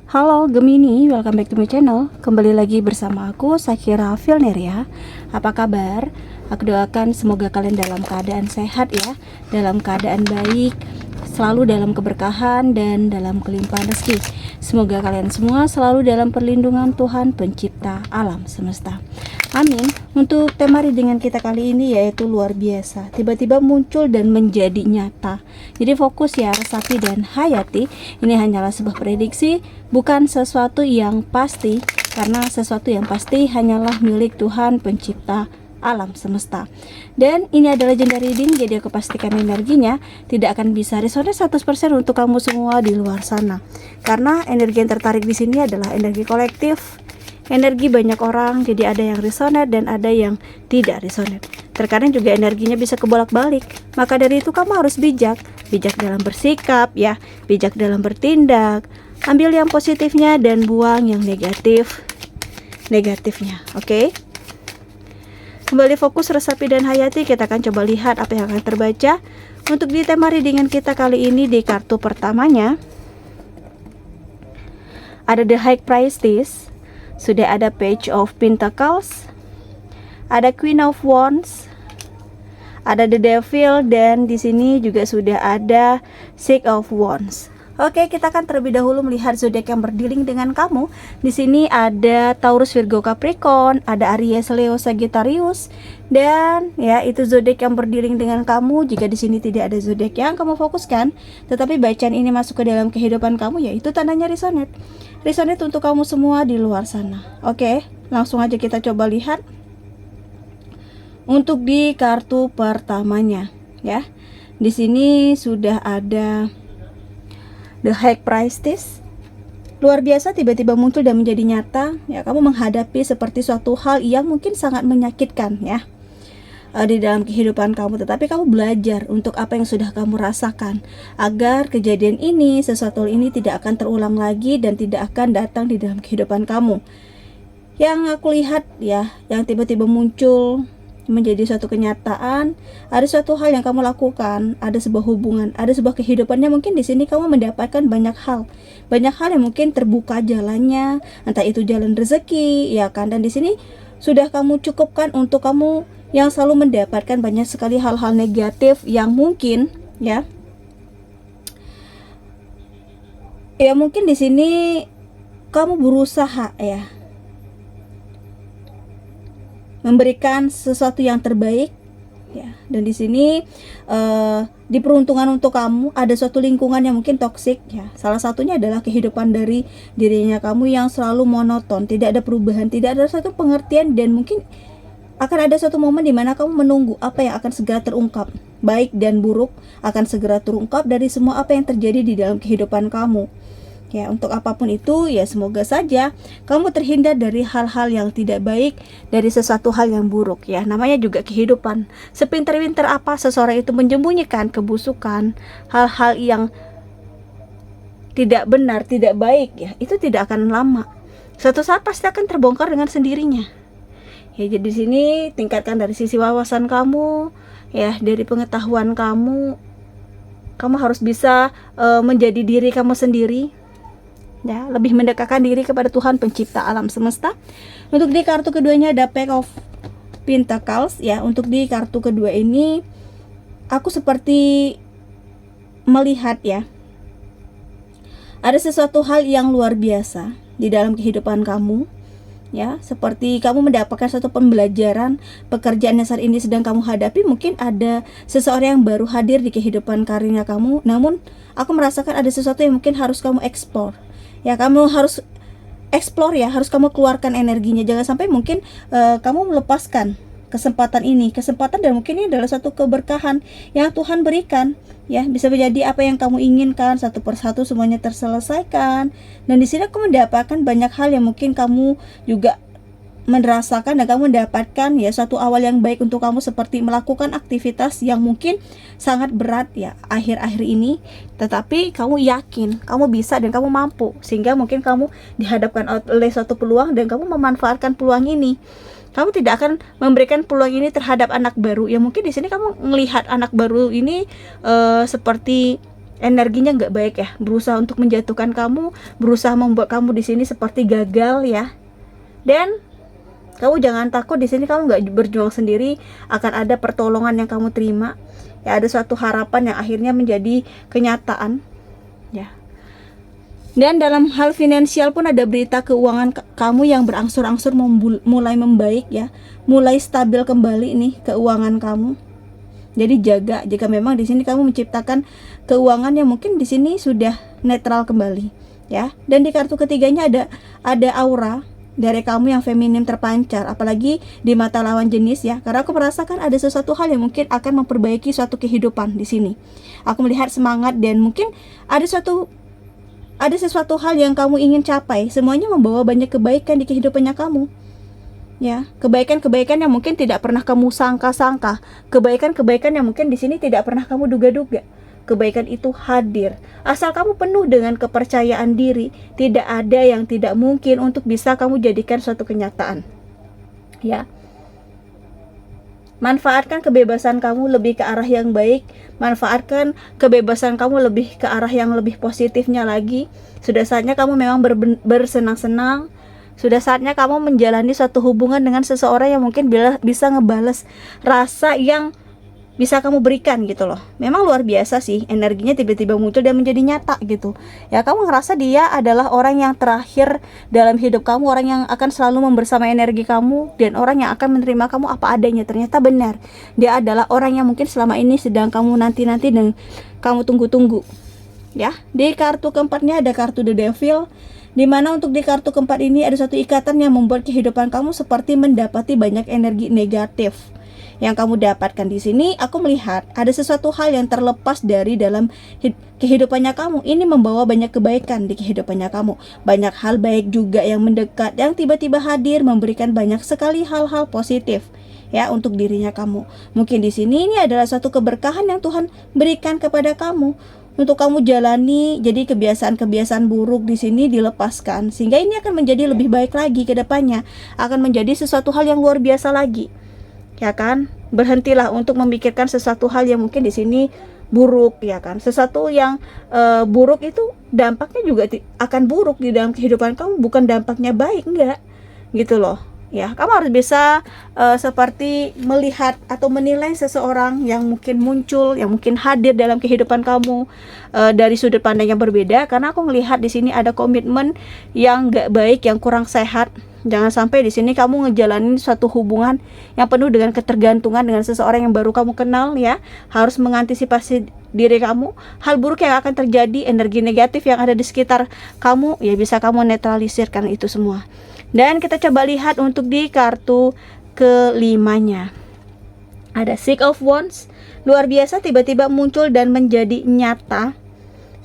Halo Gemini, welcome back to my channel. Kembali lagi bersama aku, Sakira Filneria. Apa kabar? Aku doakan semoga kalian dalam keadaan sehat ya, dalam keadaan baik, selalu dalam keberkahan dan dalam kelimpahan rezeki. Semoga kalian semua selalu dalam perlindungan Tuhan pencipta alam semesta. Amin. Untuk tema readingan kita kali ini yaitu luar biasa, tiba-tiba muncul dan menjadi nyata. Jadi fokus ya Resapi dan Hayati. Ini hanyalah sebuah prediksi, bukan sesuatu yang pasti, karena sesuatu yang pasti hanyalah milik Tuhan pencipta alam semesta. Dan ini adalah legendary reading, jadi aku pastikan energinya tidak akan bisa resonate 100% untuk kamu semua di luar sana. Karena energi yang tertarik di sini adalah energi kolektif, energi banyak orang, jadi ada yang resonate dan ada yang tidak resonate. Terkadang juga energinya bisa kebolak-balik. Maka dari itu kamu harus bijak dalam bersikap ya, bijak dalam bertindak. Ambil yang positifnya dan buang yang negatifnya. Oke? Kembali fokus Resapi dan Hayati, kita akan coba lihat apa yang akan terbaca untuk di tema readingan kita kali ini. Di kartu pertamanya ada The High Priestess, sudah ada Page of Pentacles, ada Queen of Wands, ada The Devil, dan di sini juga sudah ada Six of Wands. Oke, kita akan terlebih dahulu melihat zodiak yang berdealing dengan kamu. Di sini ada Taurus, Virgo, Capricorn, ada Aries, Leo, Sagittarius, dan ya itu zodiak yang berdealing dengan kamu. Jika di sini tidak ada zodiak yang kamu fokuskan, tetapi bacaan ini masuk ke dalam kehidupan kamu, yaitu tandanya resonate. Resonate untuk kamu semua di luar sana. Oke, langsung aja kita coba lihat untuk di kartu pertamanya ya. Di sini sudah ada The High Priestess. Luar biasa, tiba-tiba muncul dan menjadi nyata ya. Kamu menghadapi seperti suatu hal yang mungkin sangat menyakitkan ya di dalam kehidupan kamu, tetapi kamu belajar untuk apa yang sudah kamu rasakan agar kejadian ini, sesuatu ini tidak akan terulang lagi dan tidak akan datang di dalam kehidupan kamu. Yang aku lihat ya, yang tiba-tiba muncul menjadi suatu kenyataan, ada suatu hal yang kamu lakukan, ada sebuah hubungan, ada sebuah kehidupannya. Mungkin di sini kamu mendapatkan banyak hal yang mungkin terbuka jalannya, entah itu jalan rezeki ya kan. Dan di sini sudah kamu cukupkan untuk kamu yang selalu mendapatkan banyak sekali hal-hal negatif yang mungkin ya mungkin di sini kamu berusaha ya memberikan sesuatu yang terbaik ya. Dan di sini di peruntungan untuk kamu ada suatu lingkungan yang mungkin toksik ya. Salah satunya adalah kehidupan dari dirinya kamu yang selalu monoton, tidak ada perubahan, tidak ada suatu pengertian, dan mungkin akan ada suatu momen di mana kamu menunggu apa yang akan segera terungkap. Baik dan buruk akan segera terungkap dari semua apa yang terjadi di dalam kehidupan kamu. Ya, untuk apapun itu ya semoga saja kamu terhindar dari hal-hal yang tidak baik, dari sesuatu hal yang buruk ya. Namanya juga kehidupan. Sepintar-pintar apa seseorang itu menyembunyikan kebusukan, hal-hal yang tidak benar, tidak baik ya, itu tidak akan lama. Suatu saat pasti akan terbongkar dengan sendirinya. Ya, jadi di sini tingkatkan dari sisi wawasan kamu ya, dari pengetahuan kamu. Kamu harus bisa menjadi diri kamu sendiri. Ya, lebih mendekatkan diri kepada Tuhan pencipta alam semesta. Untuk di kartu keduanya ada Pack of Pentacles ya. Untuk di kartu kedua ini aku seperti melihat ya, ada sesuatu hal yang luar biasa di dalam kehidupan kamu ya, seperti kamu mendapatkan satu pembelajaran. Pekerjaan yang saat ini sedang kamu hadapi, mungkin ada seseorang yang baru hadir di kehidupan karirnya kamu, namun aku merasakan ada sesuatu yang mungkin harus kamu eksplor ya. Kamu harus explore ya, harus kamu keluarkan energinya. Jangan sampai mungkin kamu melepaskan kesempatan ini, dan mungkin ini adalah satu keberkahan yang Tuhan berikan ya. Bisa menjadi apa yang kamu inginkan, satu persatu semuanya terselesaikan. Dan di sini aku mendapatkan banyak hal yang mungkin kamu juga merasakan, dan kamu mendapatkan ya suatu awal yang baik untuk kamu, seperti melakukan aktivitas yang mungkin sangat berat ya akhir-akhir ini, tetapi kamu yakin kamu bisa dan kamu mampu, sehingga mungkin kamu dihadapkan oleh suatu peluang dan kamu memanfaatkan peluang ini. Kamu tidak akan memberikan peluang ini terhadap anak baru ya. Mungkin di sini kamu melihat anak baru ini seperti energinya nggak baik ya, berusaha untuk menjatuhkan kamu, berusaha membuat kamu di sini seperti gagal ya. Dan kamu jangan takut, di sini kamu nggak berjuang sendiri, akan ada pertolongan yang kamu terima. Ya, ada suatu harapan yang akhirnya menjadi kenyataan. Ya. Dan dalam hal finansial pun ada berita keuangan kamu yang berangsur-angsur mulai membaik ya, mulai stabil kembali nih keuangan kamu. Jadi jaga jika memang di sini kamu menciptakan keuangan yang mungkin di sini sudah netral kembali ya. Dan di kartu ketiganya ada aura dari kamu yang feminim terpancar, apalagi di mata lawan jenis ya. Karena aku merasakan ada sesuatu hal yang mungkin akan memperbaiki suatu kehidupan di sini. Aku melihat semangat dan mungkin ada sesuatu hal yang kamu ingin capai. Semuanya membawa banyak kebaikan di kehidupannya kamu. Ya, kebaikan-kebaikan yang mungkin tidak pernah kamu sangka-sangka, kebaikan-kebaikan yang mungkin di sini tidak pernah kamu duga-duga. Kebaikan itu hadir. Asal kamu penuh dengan kepercayaan diri, tidak ada yang tidak mungkin untuk bisa kamu jadikan suatu kenyataan. Ya. Manfaatkan kebebasan kamu lebih ke arah yang baik, manfaatkan kebebasan kamu lebih ke arah yang lebih positifnya lagi. Sudah saatnya kamu memang bersenang-senang. Sudah saatnya kamu menjalani suatu hubungan dengan seseorang yang mungkin bisa ngebales rasa yang bisa kamu berikan gitu loh. Memang luar biasa sih, energinya tiba-tiba muncul dan menjadi nyata gitu. Ya, kamu ngerasa dia adalah orang yang terakhir dalam hidup kamu, orang yang akan selalu membersamai energi kamu, dan orang yang akan menerima kamu apa adanya. Ternyata benar, dia adalah orang yang mungkin selama ini sedang kamu nanti-nanti dan kamu tunggu-tunggu. Ya, di kartu keempatnya ada kartu The Devil, dimana untuk di kartu keempat ini ada satu ikatan yang membuat kehidupan kamu seperti mendapati banyak energi negatif yang kamu dapatkan di sini. Aku melihat ada sesuatu hal yang terlepas dari dalam kehidupannya kamu. Ini membawa banyak kebaikan di kehidupannya kamu. Banyak hal baik juga yang mendekat, yang tiba-tiba hadir, memberikan banyak sekali hal-hal positif ya untuk dirinya kamu. Mungkin di sini ini adalah suatu keberkahan yang Tuhan berikan kepada kamu untuk kamu jalani. Jadi kebiasaan-kebiasaan buruk di sini dilepaskan, sehingga ini akan menjadi lebih baik lagi ke depannya, akan menjadi sesuatu hal yang luar biasa lagi. Ya kan? Berhentilah untuk memikirkan sesuatu hal yang mungkin di sini buruk, ya kan? Sesuatu yang buruk itu dampaknya juga akan buruk di dalam kehidupan kamu, bukan dampaknya baik, enggak. Gitu loh. Ya, kamu harus bisa seperti melihat atau menilai seseorang yang mungkin muncul, yang mungkin hadir dalam kehidupan kamu dari sudut pandang yang berbeda. Karena aku melihat di sini ada komitmen yang gak baik, yang kurang sehat. Jangan sampai di sini kamu ngejalanin suatu hubungan yang penuh dengan ketergantungan dengan seseorang yang baru kamu kenal ya. Harus mengantisipasi diri kamu, hal buruk yang akan terjadi, energi negatif yang ada di sekitar kamu, ya bisa kamu netralisirkan itu semua. Dan kita coba lihat untuk di kartu kelimanya. Ada Six of Wands, luar biasa, tiba-tiba muncul dan menjadi nyata.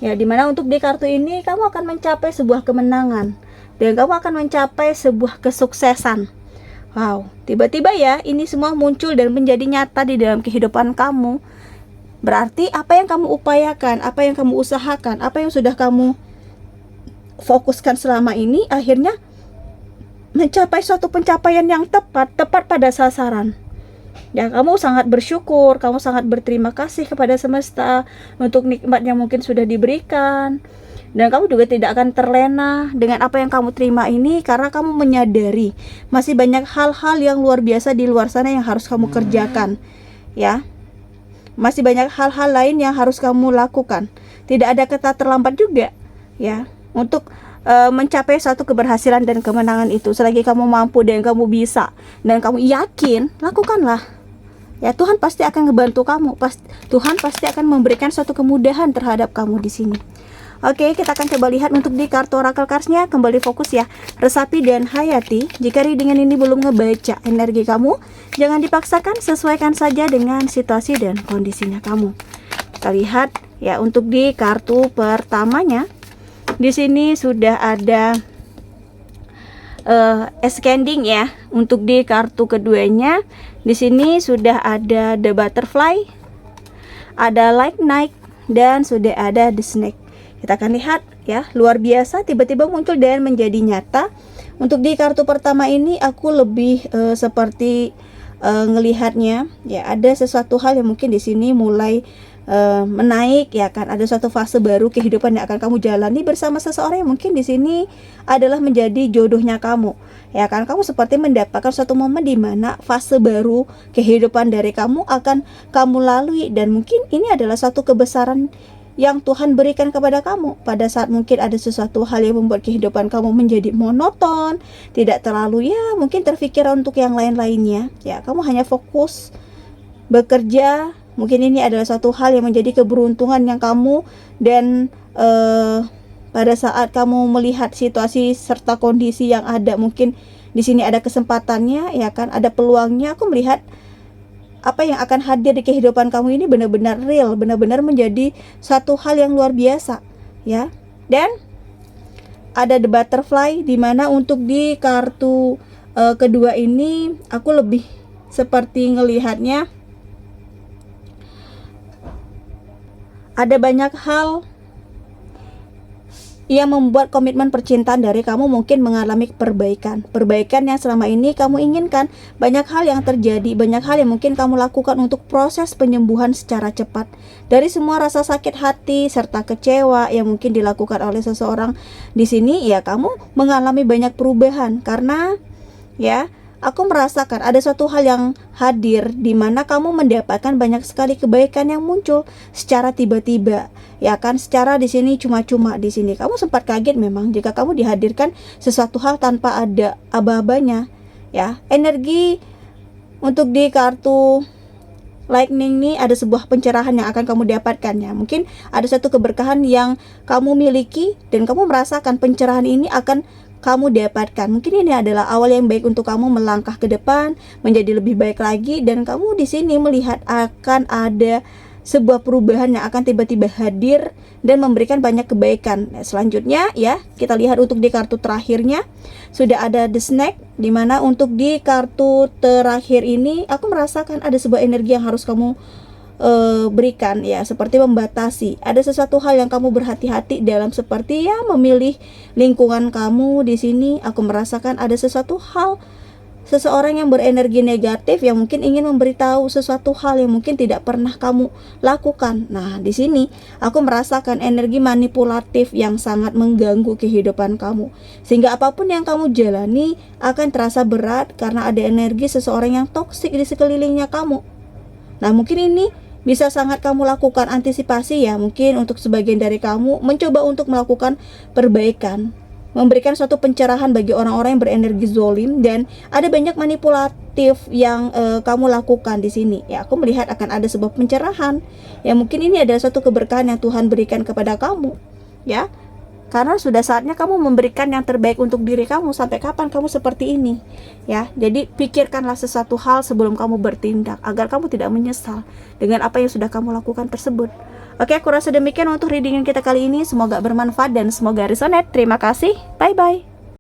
Ya, dimana untuk di kartu ini kamu akan mencapai sebuah kemenangan dan kamu akan mencapai sebuah kesuksesan. Wow, tiba-tiba ya ini semua muncul dan menjadi nyata di dalam kehidupan kamu. Berarti apa yang kamu upayakan, apa yang kamu usahakan, apa yang sudah kamu fokuskan selama ini akhirnya mencapai suatu pencapaian yang tepat pada sasaran. Ya, kamu sangat bersyukur, kamu sangat berterima kasih kepada semesta untuk nikmat yang mungkin sudah diberikan. Dan kamu juga tidak akan terlena dengan apa yang kamu terima ini, karena kamu menyadari masih banyak hal-hal yang luar biasa di luar sana yang harus kamu kerjakan. Ya, masih banyak hal-hal lain yang harus kamu lakukan. Tidak ada kata terlambat juga ya untuk mencapai suatu keberhasilan dan kemenangan itu. Selagi kamu mampu dan kamu bisa dan kamu yakin, lakukanlah. Ya, Tuhan pasti akan ngebantu kamu. Tuhan pasti akan memberikan suatu kemudahan terhadap kamu di sini. Oke, kita akan coba lihat untuk di kartu oracle cards-nya. Kembali fokus ya, resapi dan hayati. Jika readingan ini belum ngebaca energi kamu, jangan dipaksakan, sesuaikan saja dengan situasi dan kondisinya kamu. Kita lihat ya untuk di kartu pertamanya. Di sini sudah ada ascending ya. Untuk di kartu keduanya, di sini sudah ada the butterfly, ada light knight, dan sudah ada the snake. Kita akan lihat ya, luar biasa, tiba-tiba muncul dan menjadi nyata. Untuk di kartu pertama ini aku lebih seperti ngelihatnya ya, ada sesuatu hal yang mungkin di sini mulai menaik, ya kan. Ada suatu fase baru kehidupan yang akan kamu jalani bersama seseorang yang mungkin di sini adalah menjadi jodohnya kamu, ya kan. Kamu seperti mendapatkan suatu momen di mana fase baru kehidupan dari kamu akan kamu lalui, dan mungkin ini adalah satu kebesaran yang Tuhan berikan kepada kamu pada saat mungkin ada sesuatu hal yang membuat kehidupan kamu menjadi monoton, tidak terlalu ya mungkin terfikirkan untuk yang lain-lainnya, ya kamu hanya fokus bekerja. Mungkin ini adalah satu hal yang menjadi keberuntungan yang kamu, dan pada saat kamu melihat situasi serta kondisi yang ada, mungkin di sini ada kesempatannya, ya kan, ada peluangnya. Aku melihat apa yang akan hadir di kehidupan kamu ini benar-benar real, benar-benar menjadi satu hal yang luar biasa, ya. Dan ada the butterfly, di mana untuk di kartu kedua ini aku lebih seperti ngelihatnya ada banyak hal yang membuat komitmen percintaan dari kamu mungkin mengalami perbaikan yang selama ini kamu inginkan. Banyak hal yang terjadi, banyak hal yang mungkin kamu lakukan untuk proses penyembuhan secara cepat dari semua rasa sakit hati serta kecewa yang mungkin dilakukan oleh seseorang. Di sini ya kamu mengalami banyak perubahan, karena ya aku merasakan ada suatu hal yang hadir di mana kamu mendapatkan banyak sekali kebaikan yang muncul secara tiba-tiba, ya kan. Secara di sini cuma-cuma, di sini kamu sempat kaget memang jika kamu dihadirkan sesuatu hal tanpa ada aba-abanya, ya. Energi untuk di kartu lightning ini ada sebuah pencerahan yang akan kamu dapatkan, ya. Mungkin ada satu keberkahan yang kamu miliki dan kamu merasakan pencerahan ini akan kamu dapatkan. Mungkin ini adalah awal yang baik untuk kamu melangkah ke depan menjadi lebih baik lagi, dan kamu di sini melihat akan ada sebuah perubahan yang akan tiba-tiba hadir dan memberikan banyak kebaikan. Nah, selanjutnya ya kita lihat untuk di kartu terakhirnya sudah ada the snake, dimana untuk di kartu terakhir ini aku merasakan ada sebuah energi yang harus kamu berikan, ya, seperti membatasi. Ada sesuatu hal yang kamu berhati-hati dalam, seperti ya memilih lingkungan kamu. Di sini aku merasakan ada sesuatu hal, seseorang yang berenergi negatif yang mungkin ingin memberitahu sesuatu hal yang mungkin tidak pernah kamu lakukan. Nah, di sini aku merasakan energi manipulatif yang sangat mengganggu kehidupan kamu, sehingga apapun yang kamu jalani akan terasa berat karena ada energi seseorang yang toksik di sekelilingnya kamu. Nah, mungkin ini bisa sangat kamu lakukan antisipasi, ya. Mungkin untuk sebagian dari kamu mencoba untuk melakukan perbaikan, memberikan suatu pencerahan bagi orang-orang yang berenergi zolim, dan ada banyak manipulatif yang kamu lakukan di sini. Ya, aku melihat akan ada sebuah pencerahan. Ya, mungkin ini adalah suatu keberkahan yang Tuhan berikan kepada kamu, ya. Karena sudah saatnya kamu memberikan yang terbaik untuk diri kamu. Sampai kapan kamu seperti ini, ya? Jadi pikirkanlah sesuatu hal sebelum kamu bertindak, agar kamu tidak menyesal dengan apa yang sudah kamu lakukan tersebut. Oke, aku rasa demikian untuk readingan kita kali ini. Semoga bermanfaat dan semoga resonate. Terima kasih, bye bye.